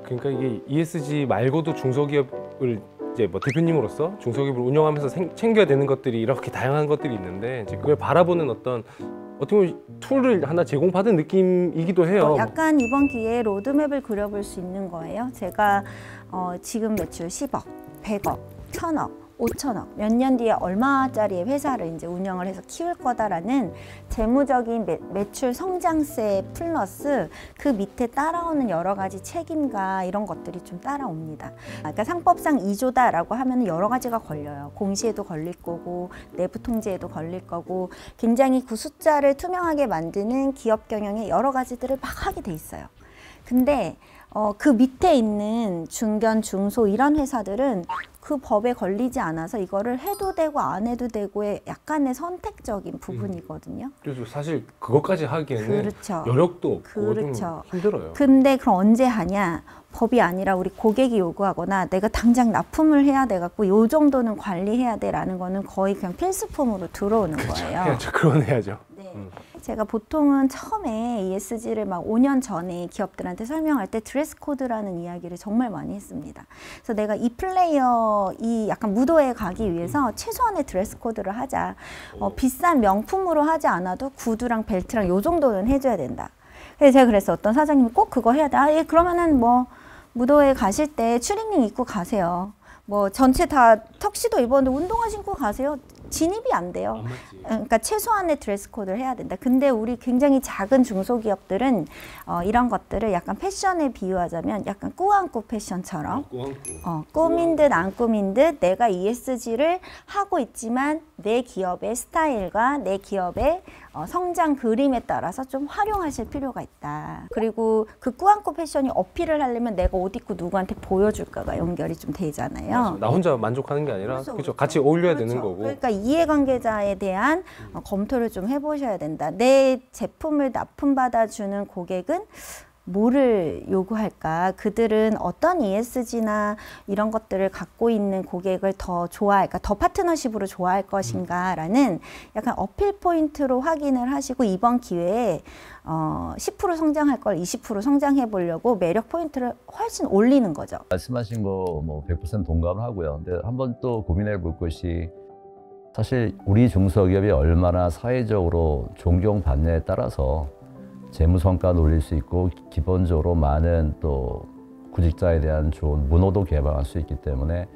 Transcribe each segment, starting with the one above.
그러니까 이게 ESG 말고도 중소기업을 이제 뭐 대표님으로서 중소기업을 운영하면서 챙겨야 되는 것들이 이렇게 다양한 것들이 있는데 이제 그걸 바라보는 어떻게 보면 툴을 하나 제공받은 느낌이기도 해요. 약간 이번 기회에 로드맵을 그려볼 수 있는 거예요. 제가 지금 매출 10억, 100억, 1000억, 5천억, 몇 년 뒤에 얼마짜리의 회사를 이제 운영을 해서 키울 거다라는 재무적인 매출 성장세 플러스 그 밑에 따라오는 여러 가지 책임과 이런 것들이 좀 따라옵니다. 그러니까 상법상 2조다라고 하면 여러 가지가 걸려요. 공시에도 걸릴 거고 내부 통제에도 걸릴 거고 굉장히 그 숫자를 투명하게 만드는 기업 경영에 여러 가지들을 막 하게 돼 있어요. 근데 그 밑에 있는 중견, 중소 이런 회사들은 그 법에 걸리지 않아서 이거를 해도 되고 안 해도 되고의 약간의 선택적인 부분이거든요. 그래서 사실 그것까지 하기에는 그렇죠. 여력도 없고 그렇죠. 좀 힘들어요. 근데 그럼 언제 하냐? 법이 아니라 우리 고객이 요구하거나 내가 당장 납품을 해야 돼갖고 요 정도는 관리해야 돼라는 거는 거의 그냥 필수품으로 들어오는 거예요. 해야죠. 그건 해야죠. 네. 제가 보통은 처음에 ESG를 막 5년 전에 기업들한테 설명할 때 드레스 코드라는 이야기를 정말 많이 했습니다. 그래서 내가 이 플레이어 이 약간 무도에 가기 위해서 최소한의 드레스 코드를 하자. 비싼 명품으로 하지 않아도 구두랑 벨트랑 요 정도는 해줘야 된다. 그래서 제가 그래서 어떤 사장님이 꼭 그거 해야 돼. 예, 그러면은 뭐 무도에 가실 때 추리닝 입고 가세요. 뭐 전체 다 턱시도 입었는데 운동화 신고 가세요. 진입이 안 돼요. 그러니까 최소한의 드레스 코드를 해야 된다. 근데 우리 굉장히 작은 중소기업들은 이런 것들을 약간 패션에 비유하자면 약간 꾸안꾸 패션처럼 꾸민 듯 안 꾸민 듯 내가 ESG를 하고 있지만 내 기업의 스타일과 내 기업의 성장 그림에 따라서 좀 활용하실 필요가 있다. 그리고 그 꾸안꾸 패션이 어필을 하려면 내가 옷 입고 누구한테 보여줄까가 연결이 좀 되잖아요. 맞아. 나 혼자 만족하는 게 아니라 그렇죠. 같이 어울려야 되는 거고. 그러니까 이해관계자에 대한 검토를 좀 해보셔야 된다. 내 제품을 납품받아주는 고객은 뭐를 요구할까? 그들은 어떤 ESG나 이런 것들을 갖고 있는 고객을 더 좋아할까? 더 파트너십으로 좋아할 것인가? 라는 약간 어필 포인트로 확인을 하시고 이번 기회에 10% 성장할 걸 20% 성장해 보려고 매력 포인트를 훨씬 올리는 거죠. 말씀하신 거 뭐 100% 동감을 하고요. 근데 한번 또 고민해 볼 것이 사실 우리 중소기업이 얼마나 사회적으로 존경받느냐에 따라서 재무성과 올릴 수 있고 기본적으로 많은 또 구직자에 대한 좋은 문호도 개발할 수 있기 때문에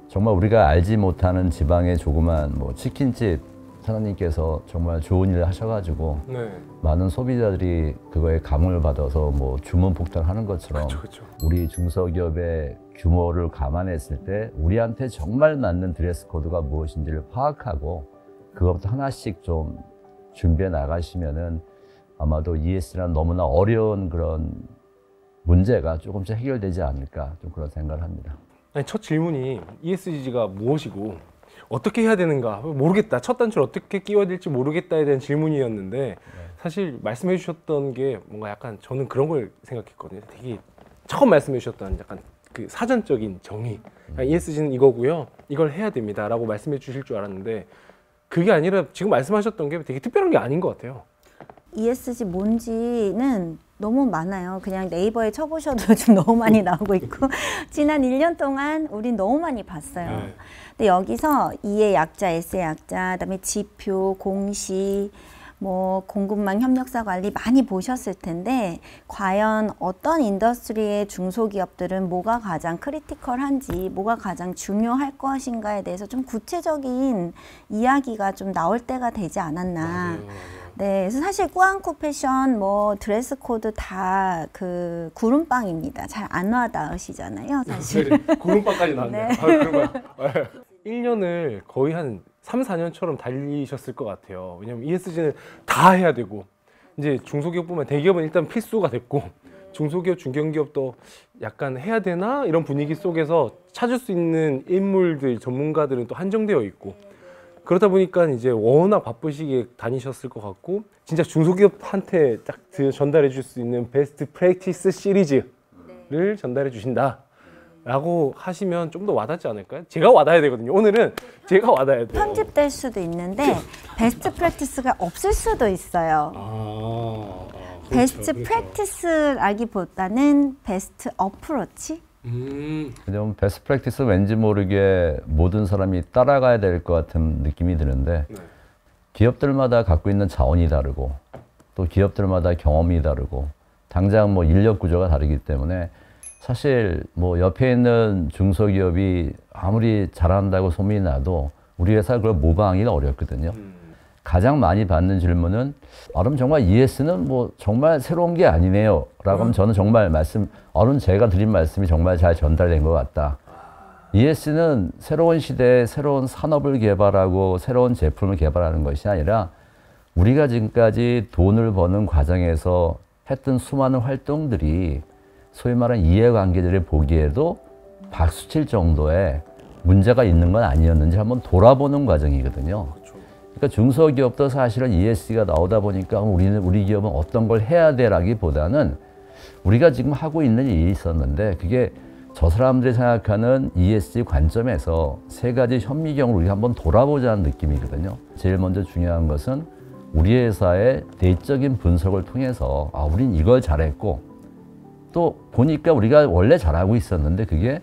정말 우리가 알지 못하는 지방의 조그만 뭐 치킨집 사장님께서 정말 좋은 일을 하셔가지고 많은 소비자들이 그거에 감흥을 받아서 뭐 주문 폭탄하는 것처럼 그쵸. 우리 중소기업의 규모를 감안했을 때 우리한테 정말 맞는 드레스 코드가 무엇인지를 파악하고 그것부터 하나씩 좀 준비해 나가시면은 아마도 ESG라는 너무나 어려운 그런 문제가 조금씩 해결되지 않을까 좀 그런 생각을 합니다. 아니, 첫 질문이 ESG가 무엇이고 어떻게 해야 되는가 모르겠다. 첫 단추를 어떻게 끼워야 될지 모르겠다에 대한 질문이었는데 사실 말씀해 주셨던 게 뭔가 약간 저는 그런 걸 생각했거든요. 되게 처음 말씀해 주셨던 약간 그 사전적인 정의. ESG는 이거고요. 이걸 해야 됩니다. 라고 말씀해 주실 줄 알았는데 그게 아니라 지금 말씀하셨던 게 되게 특별한 게 아닌 것 같아요. ESG 뭔지는 너무 많아요. 그냥 네이버에 쳐보셔도 좀 너무 많이 나오고 있고 지난 1년 동안 우린 너무 많이 봤어요. 근데 여기서 E의 약자, S의 약자, 그다음에 지표, 공시, 뭐 공급망 협력사 관리 많이 보셨을 텐데 과연 어떤 인더스트리의 중소기업들은 뭐가 가장 크리티컬한지 뭐가 가장 중요할 것인가에 대해서 좀 구체적인 이야기가 좀 나올 때가 되지 않았나. 맞아요. 네, 그래서 사실 꾸안꾸 패션, 뭐 드레스 코드 다 그 구름빵입니다. 잘 안 와닿으시잖아요, 사실. 구름빵까지 나왔네요. 네. 1년을 거의 한 3, 4년처럼 달리셨을 것 같아요. 왜냐면 ESG는 다 해야 되고 이제 중소기업뿐만 대기업은 일단 필수가 됐고 중소기업, 중견기업도 약간 해야 되나? 이런 분위기 속에서 찾을 수 있는 인물들, 전문가들은 또 한정되어 있고 그러다 보니까 이제 워낙 바쁘시게 다니셨을 것 같고 진짜 중소기업한테 딱 전달해 줄 수 있는 베스트 프랙티스 시리즈를 전달해 주신다 라고 하시면 좀 더 와닿지 않을까요? 제가 와닿아야 되거든요. 오늘은 제가 와닿아야 돼요. 편집될 수도 있는데 베스트 프랙티스가 없을 수도 있어요. 베스트 프랙티스라기보다는 베스트 어프로치? 왜냐면 베스트 프랙티스 왠지 모르게 모든 사람이 따라가야 될 것 같은 느낌이 드는데 네. 기업들마다 갖고 있는 자원이 다르고 또 기업들마다 경험이 다르고 당장 뭐 인력 구조가 다르기 때문에 사실 뭐 옆에 있는 중소기업이 아무리 잘한다고 소문이 나도 우리 회사 그걸 모방하기가 어렵거든요. 가장 많이 받는 질문은 그럼 정말 ES는 뭐 정말 새로운 게 아니네요 라고 하면 저는 정말 제가 드린 말씀이 정말 잘 전달된 것 같다. ES는 새로운 시대에 새로운 산업을 개발하고 새로운 제품을 개발하는 것이 아니라 우리가 지금까지 돈을 버는 과정에서 했던 수많은 활동들이 소위 말하는 이해관계자들이 보기에도 박수칠 정도의 문제가 있는 건 아니었는지 한번 돌아보는 과정이거든요. 그러니까 중소기업도 사실은 ESG가 나오다 보니까 우리 기업은 어떤 걸 해야 돼라기보다는 우리가 지금 하고 있는 일이 있었는데 그게 저 사람들이 생각하는 ESG 관점에서 세 가지 현미경을 우리가 한번 돌아보자는 느낌이거든요. 제일 먼저 중요한 것은 우리 회사의 내적인 분석을 통해서 우린 이걸 잘했고 또 보니까 우리가 원래 잘하고 있었는데 그게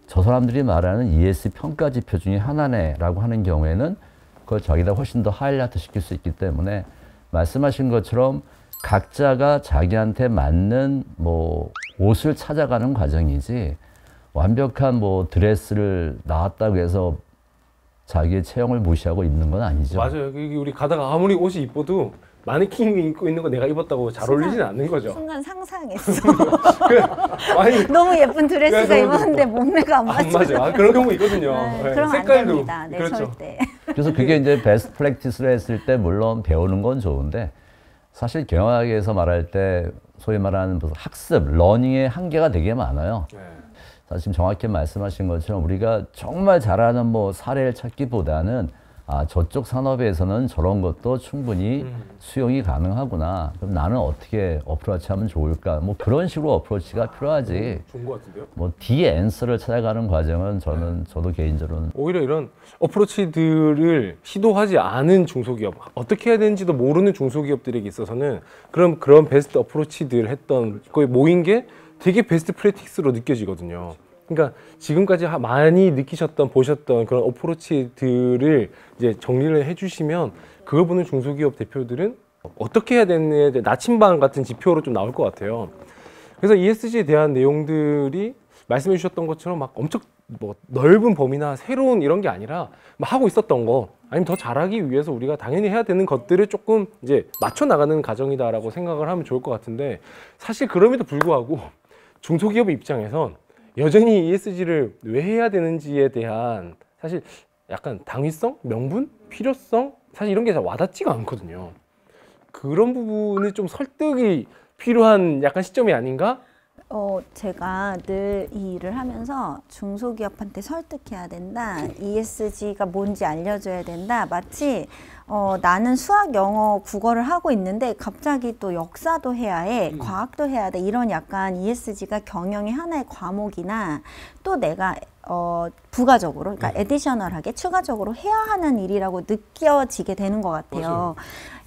저 사람들이 말하는 ESG 평가 지표 중에 하나네라고 하는 경우에는 그걸 저기다 훨씬 더 하이라이트 시킬 수 있기 때문에 말씀하신 것처럼 각자가 자기한테 맞는 뭐 옷을 찾아가는 과정이지 완벽한 뭐 드레스를 나왔다고 해서 자기의 체형을 무시하고 입는 건 아니죠. 맞아요. 이게 우리 가다가 아무리 옷이 이뻐도 마네킹이 입고 있는 거 내가 입었다고 잘 어울리지는 않는 거죠. 순간 상상했어. 아니, 너무 예쁜 드레스가 그래, 입었는데 몸매가 안 맞죠. 맞아요. 그런 경우 있거든요. 네, 네, 그럼 색깔도 안 됩니다. 네, 그렇죠. 절대. 그래서 그게 이제 베스트 프랙티스를 했을 때 물론 배우는 건 좋은데 사실 경영학에서 말할 때 소위 말하는 무슨 학습, 러닝의 한계가 되게 많아요. 네. 사실 지금 정확히 말씀하신 것처럼 우리가 정말 잘하는 뭐 사례를 찾기보다는 저쪽 산업에서는 저런 것도 충분히 수용이 가능하구나. 그럼 나는 어떻게 어프로치하면 좋을까? 뭐 그런 식으로 어프로치가 필요하지. 좋은 것 같은데요? 뭐 D 앤서를 찾아가는 과정은 저도 개인적으로는 오히려 이런 어프로치들을 시도하지 않은 중소기업, 어떻게 해야 되는지도 모르는 중소기업들에게 있어서는 그런 베스트 어프로치들 했던 거에 모인 게 되게 베스트 프랙티스로 느껴지거든요. 그러니까 지금까지 많이 느끼셨던 보셨던 그런 어프로치들을 이제 정리를 해주시면 그걸 보는 중소기업 대표들은 어떻게 해야 되느냐에 대해 나침반 같은 지표로 좀 나올 것 같아요. 그래서 ESG에 대한 내용들이 말씀해 주셨던 것처럼 막 엄청 뭐 넓은 범위나 새로운 이런 게 아니라 막 하고 있었던 거 아니면 더 잘하기 위해서 우리가 당연히 해야 되는 것들을 조금 이제 맞춰 나가는 과정이다라고 생각을 하면 좋을 것 같은데 사실 그럼에도 불구하고 중소기업의 입장에선 여전히 ESG를 왜 해야 되는지에 대한 사실 약간 당위성, 명분, 필요성 사실 이런 게 잘 와닿지가 않거든요. 그런 부분이 좀 설득이 필요한 약간 시점이 아닌가? 제가 늘 이 일을 하면서 중소기업한테 설득해야 된다. ESG가 뭔지 알려줘야 된다. 마치 나는 수학, 영어, 국어를 하고 있는데 갑자기 또 역사도 해야 해, 과학도 해야 돼. 이런 약간 ESG가 경영의 하나의 과목이나 또 내가 부가적으로, 그러니까 에디셔널하게 추가적으로 해야 하는 일이라고 느껴지게 되는 것 같아요. 맞아요.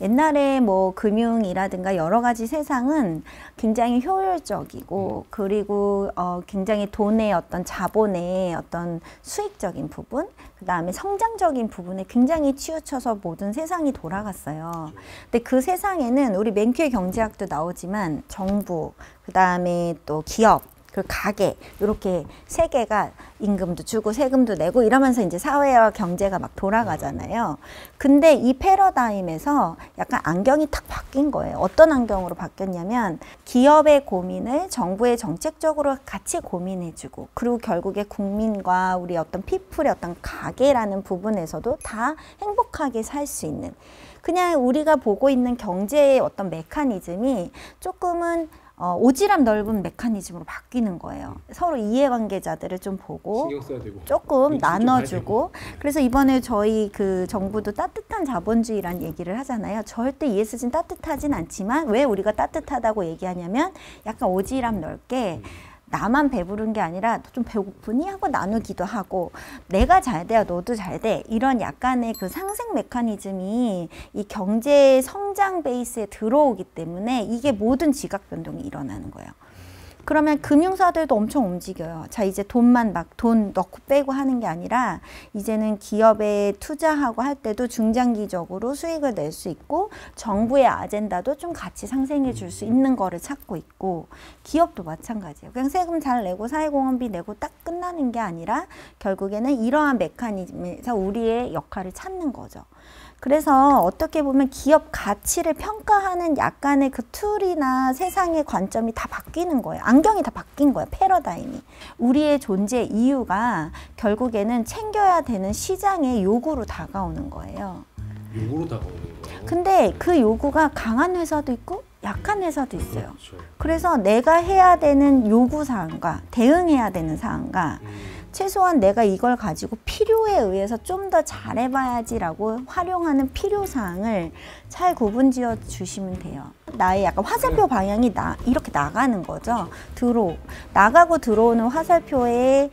옛날에 뭐 금융이라든가 여러 가지 세상은 굉장히 효율적이고 그리고 굉장히 돈의 어떤 자본의 어떤 수익적인 부분, 그 다음에 성장적인 부분에 굉장히 치우쳐서 모든 세상이 돌아갔어요. 근데 그 세상에는 우리 맨큐의 경제학도 나오지만 정부, 그 다음에 또 기업, 그 가게 이렇게 세 개가 임금도 주고 세금도 내고 이러면서 이제 사회와 경제가 막 돌아가잖아요. 근데 이 패러다임에서 약간 안경이 탁 바뀐 거예요. 어떤 안경으로 바뀌었냐면 기업의 고민을 정부의 정책적으로 같이 고민해주고 그리고 결국에 국민과 우리 어떤 피플의 어떤 가게라는 부분에서도 다 행복하게 살 수 있는 그냥 우리가 보고 있는 경제의 어떤 메커니즘이 조금은 오지랖 넓은 메커니즘으로 바뀌는 거예요. 서로 이해관계자들을 좀 보고 신경 써야 되고 조금 나눠주고 그래서 이번에 저희 그 정부도 따뜻한 자본주의란 얘기를 하잖아요. 절대 ESG는 따뜻하진 않지만 왜 우리가 따뜻하다고 얘기하냐면 약간 오지랖 넓게 나만 배부른 게 아니라 너 좀 배고프니? 하고 나누기도 하고 내가 잘 돼야 너도 잘 돼. 이런 약간의 그 상생 메커니즘이 이 경제 성장 베이스에 들어오기 때문에 이게 모든 지각 변동이 일어나는 거예요. 그러면 금융사들도 엄청 움직여요. 자, 이제 돈만 막 돈 넣고 빼고 하는 게 아니라 이제는 기업에 투자하고 할 때도 중장기적으로 수익을 낼 수 있고 정부의 아젠다도 좀 같이 상생해 줄 수 있는 거를 찾고 있고 기업도 마찬가지예요. 그냥 세금 잘 내고 사회공헌비 내고 딱 끝나는 게 아니라 결국에는 이러한 메커니즘에서 우리의 역할을 찾는 거죠. 그래서 어떻게 보면 기업 가치를 평가하는 약간의 그 툴이나 세상의 관점이 다 바뀌는 거예요. 안경이 다 바뀐 거예요. 패러다임이. 우리의 존재 이유가 결국에는 챙겨야 되는 시장의 요구로 다가오는 거예요. 요구로 다가오는 거예요. 근데 그 요구가 강한 회사도 있고 약한 회사도 있어요. 그렇죠. 그래서 내가 해야 되는 요구사항과 대응해야 되는 사항과 최소한 내가 이걸 가지고 필요에 의해서 좀 더 잘해봐야지라고 활용하는 필요사항을 잘 구분지어 주시면 돼요. 나의 약간 화살표 방향이 이렇게 나가는 거죠. 나가고 들어오는 화살표의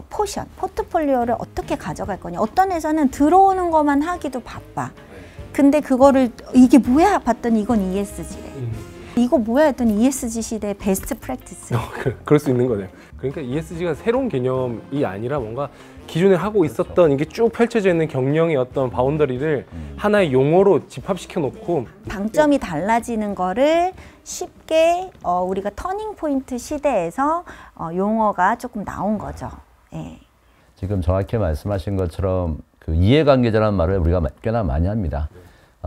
포션, 포트폴리오를 어떻게 가져갈 거냐. 어떤 회사는 들어오는 것만 하기도 바빠. 근데 그거를 이게 뭐야 봤더니 이건 ESG래. 이거 뭐야 했더니 ESG 시대의 베스트 프랙티스. 그럴 수 있는 거네요. 그러니까 ESG가 새로운 개념이 아니라 뭔가 기존에 하고 있었던 이게 쭉 펼쳐져 있는 경영의 어떤 바운더리를 하나의 용어로 집합시켜 놓고 방점이 달라지는 거를 쉽게 우리가 터닝 포인트 시대에서 용어가 조금 나온 거죠. 예. 지금 정확히 말씀하신 것처럼 그 이해관계자라는 말을 우리가 꽤나 많이 합니다.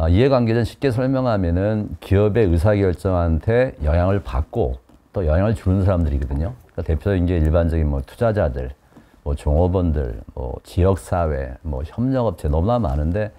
이해관계자는 쉽게 설명하면은 기업의 의사결정한테 영향을 받고 또 영향을 주는 사람들이거든요. 그러니까 대표적인 게 일반적인 뭐 투자자들, 뭐 종업원들, 뭐 지역사회, 뭐 협력업체 너무나 많은데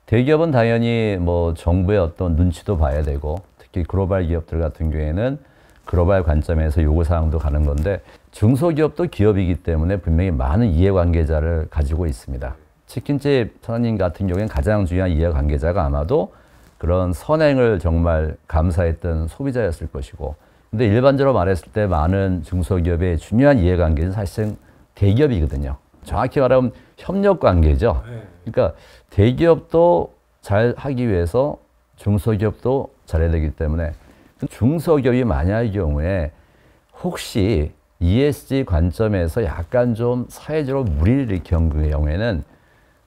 대기업은 당연히 뭐 정부의 어떤 눈치도 봐야 되고 특히 글로벌 기업들 같은 경우에는 글로벌 관점에서 요구사항도 가는 건데 중소기업도 기업이기 때문에 분명히 많은 이해관계자를 가지고 있습니다. 치킨집 사장님 같은 경우에는 가장 중요한 이해관계자가 아마도 그런 선행을 정말 감사했던 소비자였을 것이고 근데 일반적으로 말했을 때 많은 중소기업의 중요한 이해관계는 사실은 대기업이거든요. 정확히 말하면 협력관계죠. 그러니까 대기업도 잘 하기 위해서 중소기업도 잘해야 되기 때문에 중소기업이 만약의 경우에 혹시 ESG 관점에서 약간 좀 사회적으로 무리를 일으킨 경우에는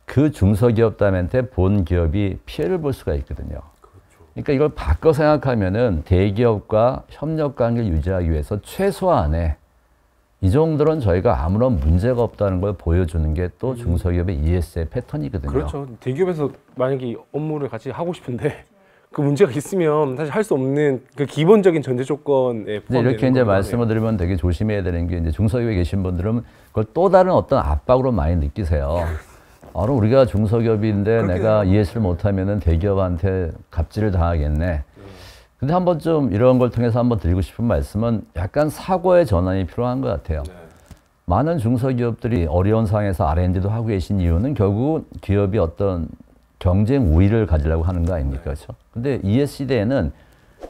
그 중소기업들한테 본 기업이 피해를 볼 수가 있거든요. 그러니까 이걸 바꿔 생각하면은 대기업과 협력 관계를 유지하기 위해서 최소한의 이 정도는 저희가 아무런 문제가 없다는 걸 보여주는 게 또 중소기업의 ESG 패턴이거든요. 그렇죠. 대기업에서 만약에 업무를 같이 하고 싶은데 그 문제가 있으면 사실 할 수 없는 그 기본적인 전제 조건에 포함되는 이렇게 이제 말씀을 드리면 되게 조심해야 되는 게 이제 중소기업에 계신 분들은 그걸 또 다른 어떤 압박으로 많이 느끼세요. 그럼 우리가 중소기업인데 내가 ESG를 못하면은 대기업한테 갑질을 당하겠네. 근데 한번 좀 이런 걸 통해서 한번 드리고 싶은 말씀은 약간 사고의 전환이 필요한 것 같아요. 많은 중소기업들이 어려운 상황에서 R&D도 하고 계신 이유는 결국 기업이 어떤 경쟁 우위를 가지려고 하는 거 아닙니까? 그렇죠? 근데 ESG 시대에는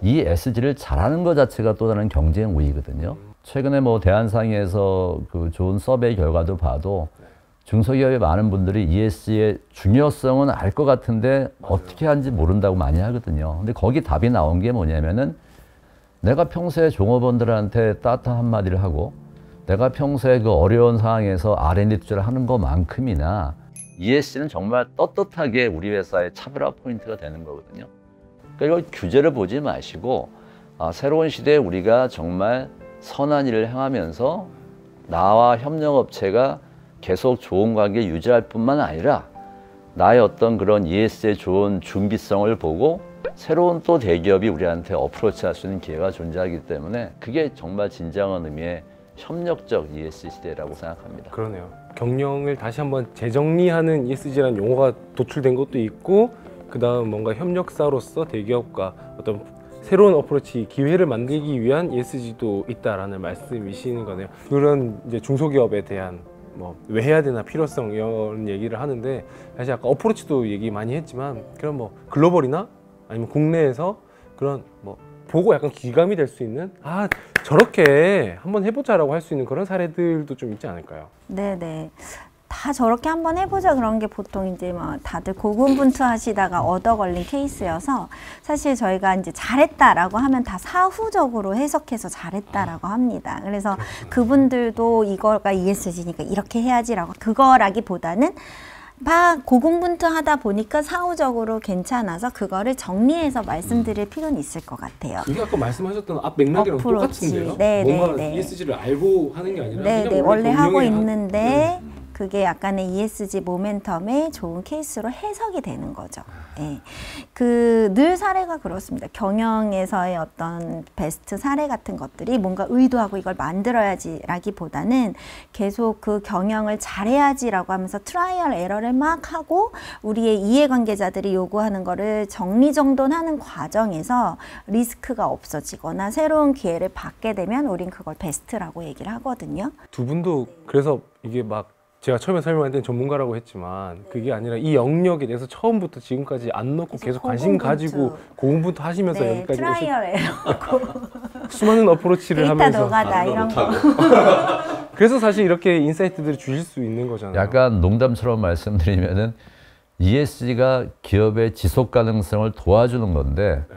이 ESG를 잘하는 것 자체가 또 다른 경쟁 우위거든요. 최근에 뭐 대한상의에서 그 좋은 서베이 결과도 봐도 중소기업의 많은 분들이 ESG의 중요성은 알 것 같은데 어떻게 하는지 모른다고 많이 하거든요. 근데 거기 답이 나온 게 뭐냐면은 내가 평소에 종업원들한테 따뜻한 한마디를 하고 내가 평소에 그 어려운 상황에서 R&D 투자를 하는 것만큼이나 ESG는 정말 떳떳하게 우리 회사의 차별화 포인트가 되는 거거든요. 그러니까 이걸 규제를 보지 마시고 새로운 시대에 우리가 정말 선한 일을 행하면서 나와 협력업체가 계속 좋은 관계 유지할 뿐만 아니라 나의 어떤 그런 ESG의 좋은 준비성을 보고 새로운 또 대기업이 우리한테 어프로치할 수 있는 기회가 존재하기 때문에 그게 정말 진정한 의미의 협력적 ESG 시대라고 생각합니다. 그러네요. 경영을 다시 한번 재정리하는 ESG라는 용어가 도출된 것도 있고 그다음 뭔가 협력사로서 대기업과 어떤 새로운 어프로치 기회를 만들기 위한 ESG도 있다라는 말씀이시는 거네요. 그런 이제 중소기업에 대한 뭐 왜 해야 되나 필요성 이런 얘기를 하는데 사실 아까 어프로치도 얘기 많이 했지만 그런 뭐 글로벌이나 아니면 국내에서 그런 뭐 보고 약간 귀감이 될 수 있는 아 저렇게 한번 해보자라고 할 수 있는 그런 사례들도 좀 있지 않을까요? 네네. 다 저렇게 한번 해보자 그런 게 보통 이제 뭐 다들 고군분투하시다가 얻어 걸린 케이스여서 사실 저희가 이제 잘했다라고 하면 다 사후적으로 해석해서 잘했다라고 합니다. 그래서 그분들도 이거가 ESG니까 이렇게 해야지라고 그거라기보다는 막 고군분투하다 보니까 사후적으로 괜찮아서 그거를 정리해서 말씀드릴 필요는 있을 것 같아요. 그게 아까 말씀하셨던 앞 맥락이랑 똑같은데요? 네, 뭔가 네, 네. ESG를 알고 하는 게 아니라 네, 그냥 네, 원래 하고 운영에 있는데 그게 약간의 ESG 모멘텀의 좋은 케이스로 해석이 되는 거죠. 예. 늘 사례가 그렇습니다. 경영에서의 어떤 베스트 사례 같은 것들이 뭔가 의도하고 이걸 만들어야지라기보다는 계속 그 경영을 잘해야지라고 하면서 트라이얼 에러를 막 하고 우리의 이해관계자들이 요구하는 거를 정리정돈하는 과정에서 리스크가 없어지거나 새로운 기회를 받게 되면 우린 그걸 베스트라고 얘기를 하거든요. 두 분도 그래서 이게 막 제가 처음에 설명할 때는 전문가라고 했지만 그게 아니라 이 영역에 대해서 처음부터 지금까지 안 놓고 계속 관심 가지고 고군분투 하시면서 네, 여기까지 트라이얼 에러고 수많은 어프로치를 데이터 하면서 노가다 이런 거. 그래서 사실 이렇게 인사이트들을 주실 수 있는 거잖아요. 약간 농담처럼 말씀드리면은 ESG가 기업의 지속 가능성을 도와주는 건데 네.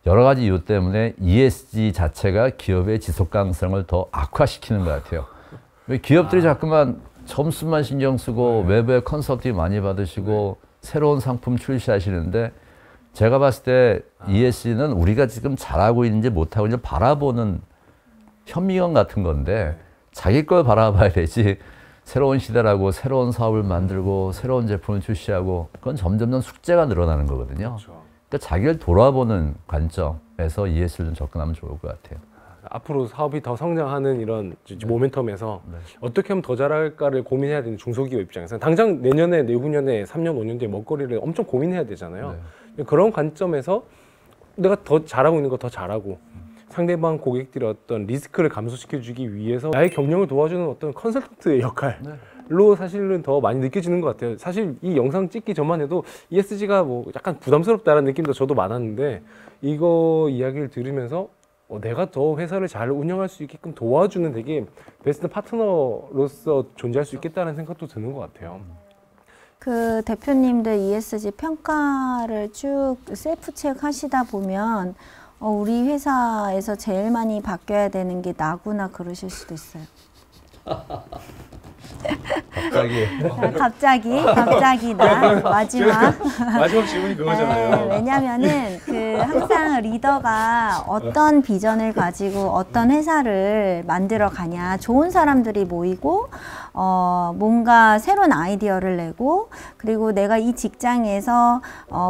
여러 가지 이유 때문에 ESG 자체가 기업의 지속 가능성을 더 악화시키는 것 같아요. 왜 기업들이 자꾸만 점수만 신경 쓰고 외부의 컨설팅 많이 받으시고 새로운 상품 출시하시는데 제가 봤을 때 ESG는 우리가 지금 잘하고 있는지 못하고 있는지 바라보는 현미경 같은 건데 자기 걸 바라봐야 되지 새로운 시대라고 새로운 사업을 만들고 새로운 제품을 출시하고 그건 점점점 숙제가 늘어나는 거거든요. 그렇죠. 그러니까 자기를 돌아보는 관점에서 ESG를 좀 접근하면 좋을 것 같아요. 앞으로 사업이 더 성장하는 이런 모멘텀에서 어떻게 하면 더 잘할까를 고민해야 되는 중소기업 입장에서는 당장 내년에, 내후년에, 3년, 5년 뒤에 먹거리를 엄청 고민해야 되잖아요. 그런 관점에서 내가 더 잘하고 있는 거 더 잘하고 상대방 고객들의 어떤 리스크를 감소시켜주기 위해서 나의 경영을 도와주는 어떤 컨설턴트의 역할로 사실은 더 많이 느껴지는 것 같아요. 사실 이 영상 찍기 전만 해도 ESG가 뭐 약간 부담스럽다는 느낌도 저도 많았는데 이거 이야기를 들으면서 내가 더 회사를 잘 운영할 수 있게끔 도와주는 되게 베스트 파트너로서 존재할 수 있겠다는 생각도 드는 것 같아요. 그 대표님들 ESG 평가를 쭉 셀프 체크 하시다 보면 우리 회사에서 제일 많이 바뀌어야 되는 게 나구나 그러실 수도 있어요. 갑자기 나 마지막 질문이 그거잖아요. 네, 왜냐면은 항상 리더가 어떤 비전을 가지고 어떤 회사를 만들어 가냐 좋은 사람들이 모이고 뭔가 새로운 아이디어를 내고 그리고 내가 이 직장에서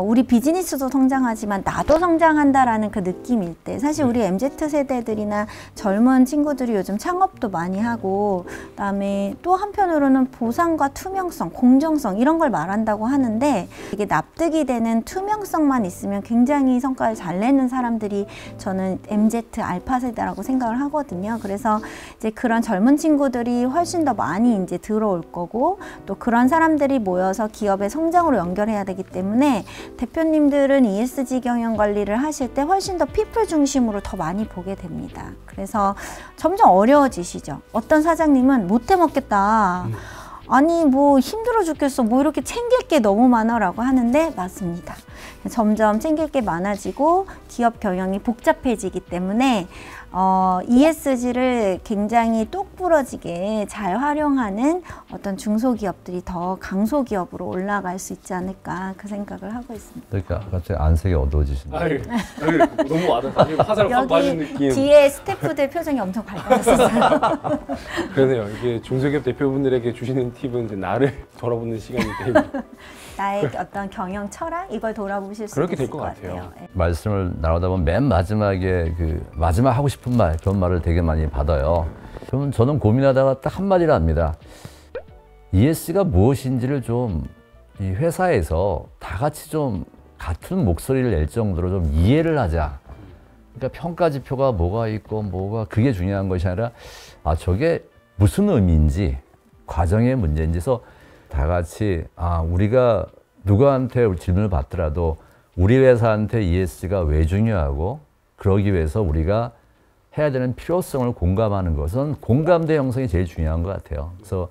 우리 비즈니스도 성장하지만 나도 성장한다라는 그 느낌일 때 사실 우리 MZ 세대들이나 젊은 친구들이 요즘 창업도 많이 하고 그다음에 또 한편으로는 보상과 투명성, 공정성 이런 걸 말한다고 하는데 이게 납득이 되는 투명성만 있으면 굉장히 성과를 잘 내는 사람들이 저는 MZ 알파 세대라고 생각을 하거든요. 그래서 이제 그런 젊은 친구들이 훨씬 더 많이 이제 들어올 거고 또 그런 사람들이 모여서 기업의 성장으로 연결해야 되기 때문에 대표님들은 ESG 경영 관리를 하실 때 훨씬 더 피플 중심으로 더 많이 보게 됩니다. 그래서 점점 어려워지시죠. 어떤 사장님은 못 해먹겠다. 아니 뭐 힘들어 죽겠어 뭐 이렇게 챙길 게 너무 많아 라고 하는데 맞습니다. 점점 챙길 게 많아지고 기업 경영이 복잡해지기 때문에 ESG를 굉장히 똑부러지게 잘 활용하는 어떤 중소기업들이 더 강소기업으로 올라갈 수 있지 않을까 그 생각을 하고 있습니다. 그러니까 갑자기 안색이 어두워지신다. 너무 와닿다. 화살 확 맞은 느낌. 뒤에 스태프들 표정이 엄청 밝아졌어요. 그러네요. 이게 중소기업 대표분들에게 주시는 팁은 이제 나를 돌아보는 시간이 되고 나의 어떤 경영 철학 이걸 돌아보실 수 그렇게 있을 될 것 같아요. 네. 말씀을 나누다 보면 맨 마지막에 마지막 하고 싶은 말 그런 말을 되게 많이 받아요. 그러면 저는 고민하다가 딱 한마디를 합니다. ESG가 무엇인지를 좀 이 회사에서 다 같이 좀 같은 목소리를 낼 정도로 좀 이해를 하자. 그러니까 평가 지표가 뭐가 있고 뭐가 그게 중요한 것이 아니라 저게 무슨 의미인지 과정의 문제인지 해서 다 같이 우리가 누구한테 질문을 받더라도 우리 회사한테 ESG가 왜 중요하고 그러기 위해서 우리가 해야 되는 필요성을 공감하는 것은 공감대 형성이 제일 중요한 것 같아요. 그래서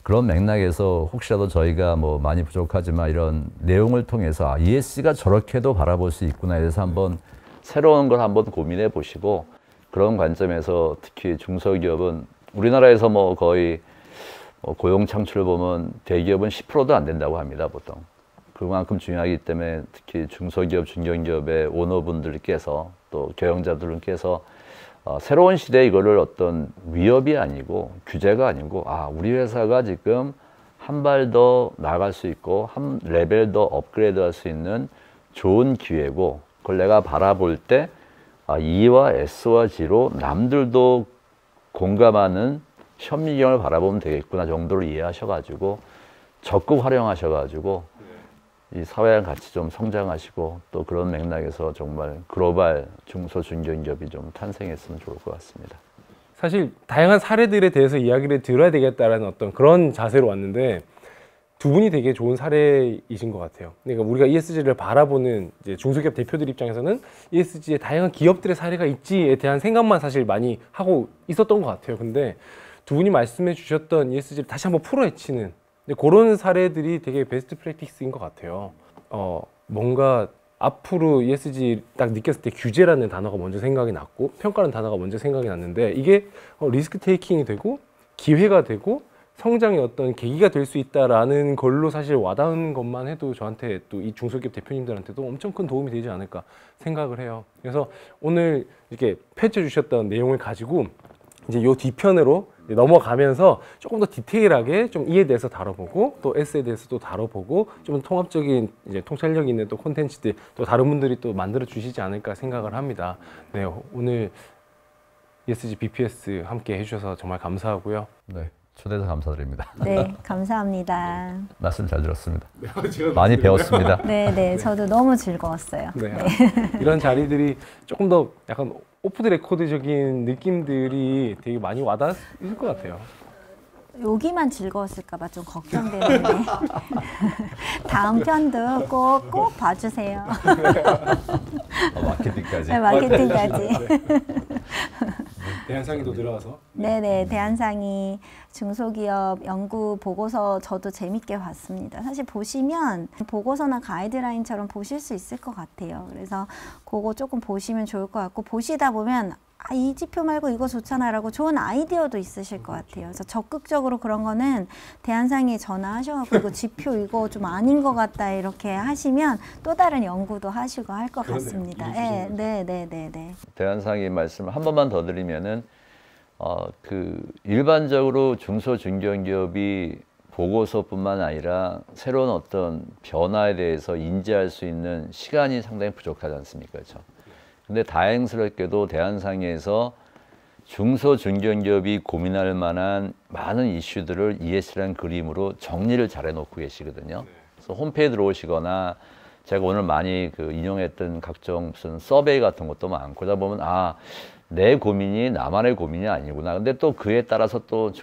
그런 맥락에서 혹시라도 저희가 뭐 많이 부족하지만 이런 내용을 통해서 ESG가 저렇게도 바라볼 수 있구나에 대해서 한번 새로운 걸 한번 고민해 보시고 그런 관점에서 특히 중소기업은 우리나라에서 뭐 거의 고용 창출을 보면 대기업은 10%도 안 된다고 합니다, 보통. 그만큼 중요하기 때문에 특히 중소기업, 중견기업의 오너분들께서 또 경영자들께서 새로운 시대에 이거를 어떤 위협이 아니고 규제가 아니고 우리 회사가 지금 한 발 더 나아갈 수 있고 한 레벨 더 업그레이드 할 수 있는 좋은 기회고 그걸 내가 바라볼 때 E와 S와 G로 남들도 공감하는 현미경을 바라보면 되겠구나 정도로 이해하셔가지고 적극 활용하셔가지고 이 사회랑 같이 좀 성장하시고 또 그런 맥락에서 정말 글로벌 중소 중견기업이 좀 탄생했으면 좋을 것 같습니다. 사실 다양한 사례들에 대해서 이야기를 들어야 되겠다라는 어떤 그런 자세로 왔는데 두 분이 되게 좋은 사례이신 것 같아요. 그러니까 우리가 ESG를 바라보는 이제 중소기업 대표들 입장에서는 ESG의 다양한 기업들의 사례가 있지에 대한 생각만 사실 많이 하고 있었던 것 같아요. 근데 두 분이 말씀해 주셨던 ESG를 다시 한번 풀어헤치는 그런 사례들이 되게 베스트 프랙티스인 것 같아요. 뭔가 앞으로 ESG 딱 느꼈을 때 규제라는 단어가 먼저 생각이 났고 평가라는 단어가 먼저 생각이 났는데 이게 리스크 테이킹이 되고 기회가 되고 성장의 어떤 계기가 될 수 있다라는 걸로 사실 와닿은 것만 해도 저한테 또 이 중소기업 대표님들한테도 엄청 큰 도움이 되지 않을까 생각을 해요. 그래서 오늘 이렇게 펼쳐주셨던 내용을 가지고 이제 요 뒤편으로 넘어가면서 조금 더 디테일하게 좀 E에 대해서 다뤄보고 또 S에 대해서 또 다뤄보고 좀 통합적인 이제 통찰력 있는 또 콘텐츠들 또 다른 분들이 또 만들어 주시지 않을까 생각을 합니다. 네, 오늘 ESG BPS 함께 해주셔서 정말 감사하고요. 네, 초대해서 감사드립니다. 네, 감사합니다. 말씀 잘 들었습니다. 많이 배웠습니다. 네, 저도 너무 즐거웠어요. 네. 이런 자리들이 조금 더 약간 오프 드 레코드적인 느낌들이 되게 많이 와닿을 것 같아요. 여기만 즐거웠을까봐 좀 걱정되는데 다음 편도 꼭 봐주세요. 마케팅까지. 네, 마케팅까지. 대한상의도 들어가서. 네네, 대한상의 중소기업 연구 보고서 저도 재밌게 봤습니다. 사실 보시면 보고서나 가이드라인처럼 보실 수 있을 것 같아요. 그래서 그거 조금 보시면 좋을 것 같고 보시다 보면 이 지표 말고 이거 좋잖아 라고 좋은 아이디어도 있으실 것 같아요. 그래서 적극적으로 그런 거는 대한상의에 전화하셔서 이거 지표 이거 좀 아닌 것 같다 이렇게 하시면 또 다른 연구도 하시고 할 것 같습니다. 네. 대한상의 말씀을 한 번만 더 드리면은 일반적으로 중소 중견기업이 보고서뿐만 아니라 새로운 어떤 변화에 대해서 인지할 수 있는 시간이 상당히 부족하지 않습니까? 그렇죠? 근데 다행스럽게도 대한상의에서 중소 중견기업이 고민할 만한 많은 이슈들을 ESG라는 그림으로 정리를 잘 해놓고 계시거든요. 그래서 홈페이지에 들어오시거나 제가 오늘 많이 인용했던 각종 무슨 서베이 같은 것도 많고 그러다 보면 내 고민이 나만의 고민이 아니구나. 근데 또 그에 따라서 또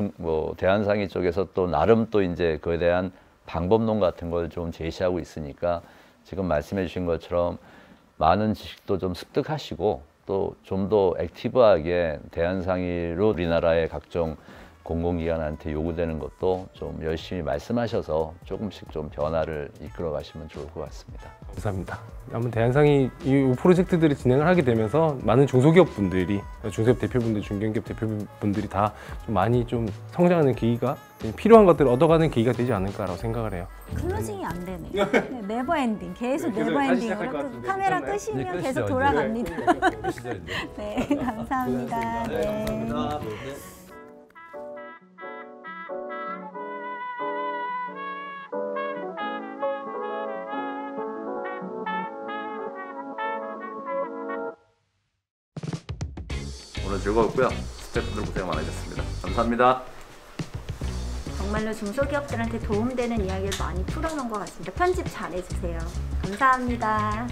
대한상의 쪽에서 또 나름 또 이제 그에 대한 방법론 같은 걸 좀 제시하고 있으니까 지금 말씀해 주신 것처럼 많은 지식도 좀 습득하시고 또 좀 더 액티브하게 대한상의로 우리나라의 각종 공공기관한테 요구되는 것도 좀 열심히 말씀하셔서 조금씩 좀 변화를 이끌어 가시면 좋을 것 같습니다. 감사합니다. 아무튼 대한상의 이 프로젝트들을 진행을 하게 되면서 많은 중소기업 분들이 중소기업 대표분들, 중견기업 대표분들이 다 좀 많이 좀 성장하는 계기가 필요한 것들을 얻어가는 계기가 되지 않을까라고 생각을 해요. 클로징이 안 되네. 네버 엔딩. 계속 네버 엔딩으로 카메라 끄시면 계속 돌아갑니다. 네, 감사합니다. 네. 오늘 즐거웠고요. 스태프분들 고생 많으셨습니다. 감사합니다. 정말로 중소기업들한테 도움되는 이야기를 많이 풀어놓은 것 같습니다. 편집 잘 해주세요. 감사합니다.